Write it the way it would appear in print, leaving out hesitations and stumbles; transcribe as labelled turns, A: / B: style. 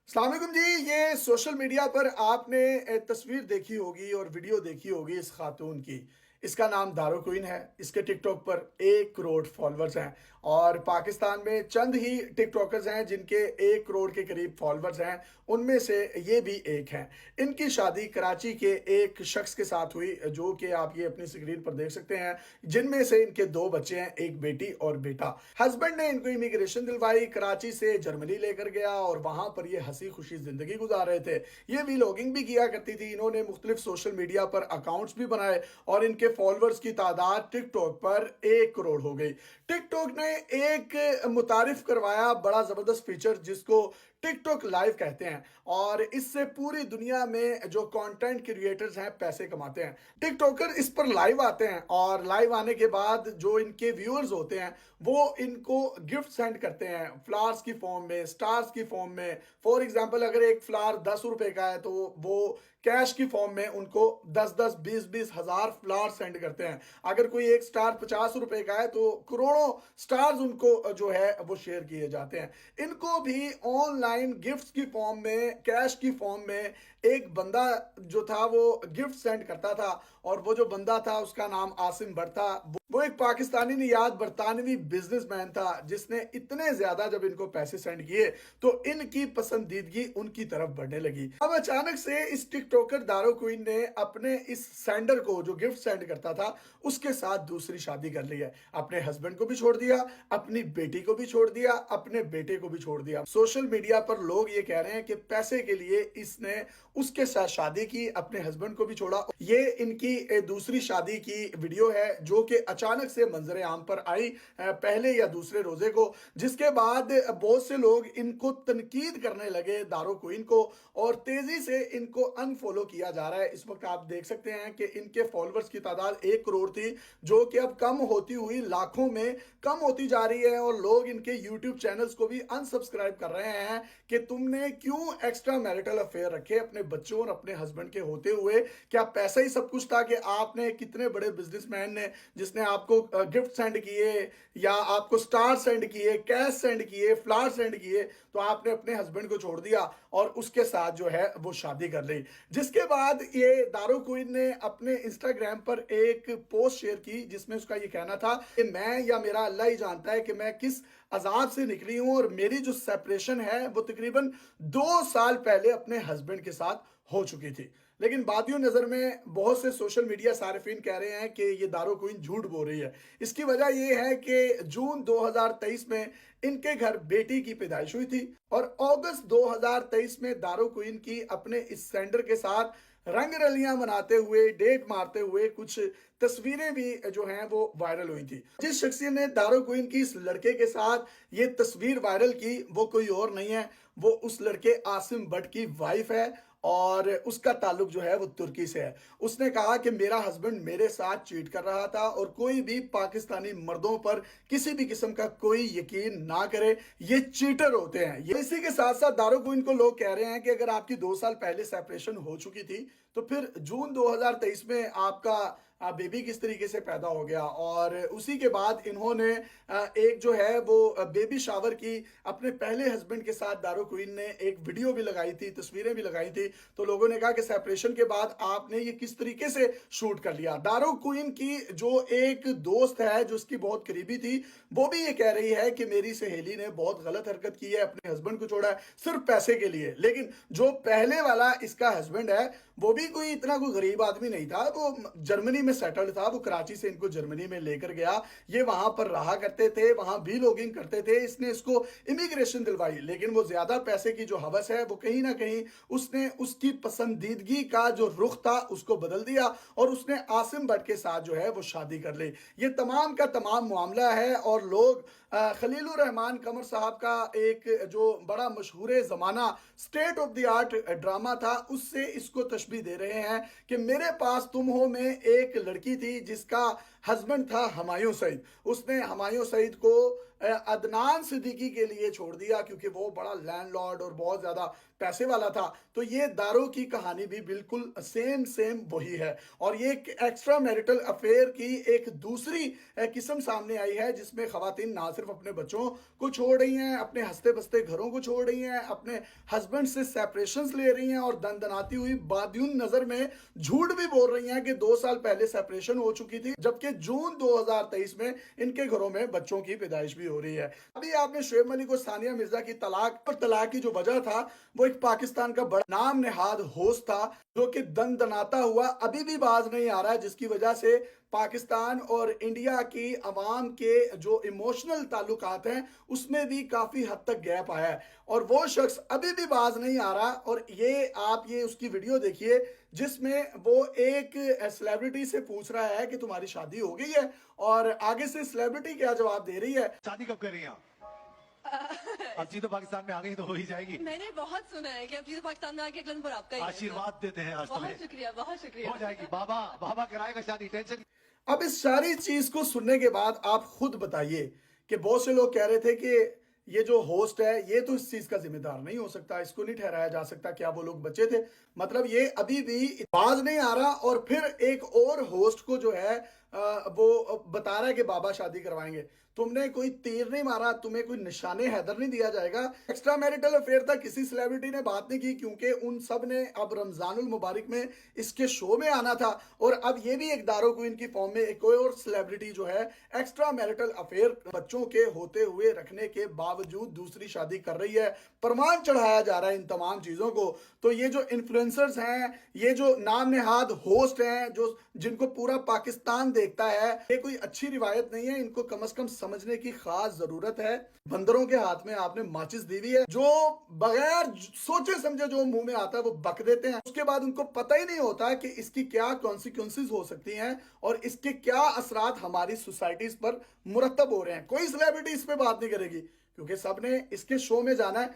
A: अस्सलाम वालेकुम जी। ये सोशल मीडिया पर आपने तस्वीर देखी होगी और वीडियो देखी होगी इस खातून की। इसका नाम दारो क्वीन है। इसके टिकटॉक पर 1 करोड़ फॉलोअर्स हैं और पाकिस्तान में चंद ही टिकटॉकर्स हैं जिनके 1 करोड़ के करीब फॉलोअर्स हैं। उनमें से ये भी एक हैं। इनकी शादी कराची के एक शख्स के साथ हुई जो कि आप ये अपनी स्क्रीन पर देख सकते हैं, जिनमें से इनके 2 बच्चे हैं, एक बेटी और बेटा। हस्बैंड ने इनको इमिग्रेशन दिलवाई, कराची से जर्मनी लेकर गया और वहां पर ये हंसी खुशी जिंदगी गुजार रहे थे। ये व्लॉगिंग भी किया करती थी। इन्होंने मुख्तलिफ सोशल मीडिया पर अकाउंट्स भी बनाए और इनके फॉलोअर्स की तादाद टिकटॉक पर 1 करोड़ हो गई। टिकटॉक ने एक मुतारिफ करवाया बड़ा जबरदस्त फीचर जिसको टिकटॉक लाइव कहते हैं और इससे पूरी दुनिया में जो कंटेंट क्रिएटर्स हैं पैसे कमाते हैं। टिकटॉकर इस पर लाइव आते हैं और लाइव आने के बाद जो इनके व्यूअर्स होते हैं वो इनको गिफ्ट सेंड करते हैं, फ्लावर्स की फॉर्म में, स्टार्स की फॉर्म में। फॉर एग्जांपल अगर एक फ्लावर 10 रुपए का है तो वो कैश की फॉर्म में उनको 10-10, 20-20 हजार फ्लावर सेंड करते हैं। अगर कोई एक स्टार 50 रुपए का है तो करोड़ों स्टार्स उनको जो है वो शेयर किए जाते हैं। इनको भी ऑनलाइन गिफ्ट्स की फॉर्म में, कैश की फॉर्म में एक बंदा जो था वो गिफ्ट सेंड करता था और वो जो बंदा था उसका नाम आसिम भट्ट था। वो एक पाकिस्तानी नियाद बरतानवी बिजनेसमैन था जिसने इतने ज्यादा जब इनको पैसे सेंड किए तो इनकी पसंदीदगी उनकी तरफ बढ़ने लगी। अब अचानक से इस टिकटॉकर दारो क्वीन ने अपने इस सेंडर को जो गिफ्ट सेंड करता था उसके साथ दूसरी शादी कर ली है। अपने हस्बैंड को भी छोड़ दिया, अपनी बेटी को भी छोड़ दिया, अपने बेटे को भी छोड़ दिया। सोशल मीडिया पर लोग ये कह रहे हैं कि पैसे के लिए इसने उसके साथ शादी की, अपने हस्बैंड को भी छोड़ा। ये इनकी दूसरी शादी की वीडियो है जो कि अचानक से मंजर आम पर आई पहले या दूसरे रोजे को, जिसके बाद बहुत से लोग इनको तनकीद करने लगे दारो क्वीन को और तेजी से इनको अनफॉलो किया जा रहा है। इस वक्त आप देख सकते हैं कि इनके फॉलोअर्स की तादाद 1 करोड़ थी जो कि अब कम होती हुई लाखों में कम होती जा रही है और लोग इनके यूट्यूब चैनल्स को भी अनसब्सक्राइब कर रहे हैं कि तुमने क्यों एक्स्ट्रा मैरिटल अफेयर रखे अपने बच्चों और अपने हस्बैंड के होते हुए। क्या पैसा ही सब कुछ था कि आपने कितने बड़े बिजनेसमैन ने जिसने आपको गिफ्ट सेंड किए या आपको स्टार सेंड किए, कैश सेंड किए, फ्लावर सेंड किए, तो आपने अपने हस्बैंड को छोड़ दिया और उसके साथ जो है वो शादी कर ली। जिसके बाद ये दारो क्वीन ने अपने इंस्टाग्राम पर एक पोस्ट शेयर की जिसमें उसका ये कहना था कि मैं या मेरा अल्लाह ही जानता है कि मैं किस अजाब से निकली हूं और मेरी जो सेपरेशन है वो तकरीबन 2 साल पहले अपने हस्बैंड के साथ हो चुकी थी। लेकिन बादियों नजर में बहुत से सोशल मीडिया सारिफीन कह रहे हैं कि ये दारो क्वीन झूठ बोल रही है। इसकी वजह यह है कि जून 2023 में इनके घर बेटी की पैदाइश हुई थी और अगस्त 2023 में दारो क्वीन की अपने इस सेंडर के साथ रंग रलियां मनाते हुए, डेट मारते हुए कुछ तस्वीरें भी जो हैं वो वायरल हुई थी। जिस शख्सियत ने दारो क्वीन की इस लड़के के साथ ये तस्वीर वायरल की वो कोई और नहीं है, वो उस लड़के आसिम भट्ट की वाइफ है और उसका ताल्लुक जो है वो तुर्की से है। उसने कहा कि मेरा हस्बैंड मेरे साथ चीट कर रहा था और कोई भी पाकिस्तानी मर्दों पर किसी भी किस्म का कोई यकीन ना करे, ये चीटर होते हैं। ये इसी के साथ साथ दारो क्वीन को लोग कह रहे हैं कि अगर आपकी 2 साल पहले सेपरेशन हो चुकी थी तो फिर जून 2023 में आपका बेबी किस तरीके से पैदा हो गया। और उसी के बाद इन्होंने एक जो है वो बेबी शावर की अपने पहले हस्बैंड के साथ दारो क्वीन ने एक वीडियो भी लगाई थी, तस्वीरें भी लगाई थी। तो लोगों ने कहा कि सेपरेशन के बाद आपने ये किस तरीके से शूट कर लिया। दारो क्वीन की जो एक दोस्त है जो उसकी बहुत करीबी थी वो भी ये कह रही है कि मेरी सहेली ने बहुत गलत हरकत की है, अपने हस्बैंड को छोड़ा है सिर्फ पैसे के लिए। लेकिन जो पहले वाला इसका हस्बैंड है वो भी कोई इतना कोई गरीब आदमी नहीं था, वो जर्मनी में सेटल्ड था। वो कराची से इनको जर्मनी में लेकर गया, ये वहां पर रहा करते थे, वहां भी लोगिंग करते थे। इसने इसको इमिग्रेशन दिलवाई लेकिन वो ज्यादा पैसे की जो हवस है वो कहीं ना कहीं उसने उसकी पसंदीदगी का जो रुख था उसको बदल दिया और उसने आसिम भट्ट के साथ जो है वो शादी कर ली। ये तमाम का तमाम मामला है और लोग खलीलुर रहमान कमर साहब का एक जो बड़ा मशहूर जमाना state of the art drama था उससे इसको तशबीह दे रहे हैं कि मेरे पास तुम हो में एक लड़की थी जिसका हस्बैंड था हुमायूं सईद। उसने हुमायूं सईद को अदनान सिद्दीकी के लिए छोड़ दिया क्योंकि वो बड़ा लैंडलॉर्ड और बहुत ज़्यादा पैसे वाला था। तो ये दारो की कहानी भी बिल्कुल सेम सेम वही है और ये एक एक्स्ट्रा मैरिटल अफेयर की एक दूसरी किस्म सामने आई है जिसमें खवातीन ना सिर्फ अपने बच्चों को छोड़ रही हैं, अपने हंसते बसते घरों को छोड़ रही हैं, अपने हस्बैंड से सेपरेशंस ले रही हैं और दनदनाती हुई बादियुन नजर में झूठ भी बोल रही हैं कि 2 साल पहले सेपरेशन हो चुकी थी, जबकि जून 2023 में इनके घरों में बच्चों की पैदाइश भी हो रही है। अभी आपने शुएब मलिक और सानिया मिर्जा की तलाक और तलाक की जो वजह था वो एक पाकिस्तान का बड़ा नाम नेहाद होस्ट था जो कि दनदनाता हुआ अभी भी बाज नहीं आ रहा है, जिसकी वजह से पाकिस्तान और इंडिया की अवाम के जो इमोशनल ताल्लुकात हैं उसमें भी काफी हद तक गैप आया है और वो शख्स अभी भी बाज नहीं आ रहा। और ये आप ये उसकी वीडियो देखिए जिसमें वो एक सेलिब्रिटी से पूछ रहा है कि तुम्हारी शादी हो गई है और आगे से सेलिब्रिटी क्या जवाब दे रही है,
B: शादी कब कर रही हैं आप? अब जी तो पाकिस्तान में आ गई तो हो ही जाएगी।
C: मैंने बहुत सुना है कि अब चीज़ पाकिस्तान में आके अगलन पर आपका ही है।
B: आशीर्वाद देते हैं आज
C: बहुत
B: तुम्हें,
C: शुक्रिया, बहुत शुक्रिया।
B: हो जाएगी। बाबा बाबा कराएगा शादी, टेंशन।
A: अब इस सारी चीज को सुनने के बाद आप खुद बताइए कि बहुत से लोग कह रहे थे कि ये जो होस्ट है ये तो इस चीज का जिम्मेदार नहीं हो सकता, इसको नहीं ठहराया जा सकता, क्या वो लोग बचे थे? मतलब ये अभी भी बाज नहीं आ रहा और फिर एक और होस्ट को जो है वो बता रहा है कि बाबा शादी करवाएंगे। तुमने कोई तीर नहीं मारा, तुम्हें कोई निशाने हैदर नहीं दिया जाएगा। एक्स्ट्रा मैरिटल अफेयर तक किसी सेलिब्रिटी ने बात नहीं की क्योंकि उन सब ने अब रमजानुल मुबारक में इसके शो में आना था और अब ये भी एक दारो क्वीन की फॉर्म में एक और सेलिब्रिटी जो है एक्स्ट्रा मैरिटल अफेयर बच्चों के होते हुए रखने के बावजूद दूसरी शादी कर रही है। प्रमाण चढ़ाया जा रहा है इन तमाम चीजों को। तो ये जो इन्फ्लुएंसर्स हैं, ये जो नाम नेहाद होस्ट हैं, जो जिनको पूरा पाकिस्तान देखता है, ये कोई अच्छी रिवायत नहीं है। इनको कम से कम समझने की खास जरूरत है। बंदरों के हाथ में आपने माचिस दी हुई है, जो बगैर सोचे समझे जो मुंह में आता है वो बक देते हैं, उसके बाद उनको पता ही नहीं होता कि इसकी क्या कॉन्सिक्वेंसेस हो सकती हैं और इसके क्या असरात हमारी सोसाइटीज पर मुरतब हो रहे हैं। कोई सेलिब्रिटी इस पे बात नहीं करेगी क्योंकि सबने इसके शो में जाना है।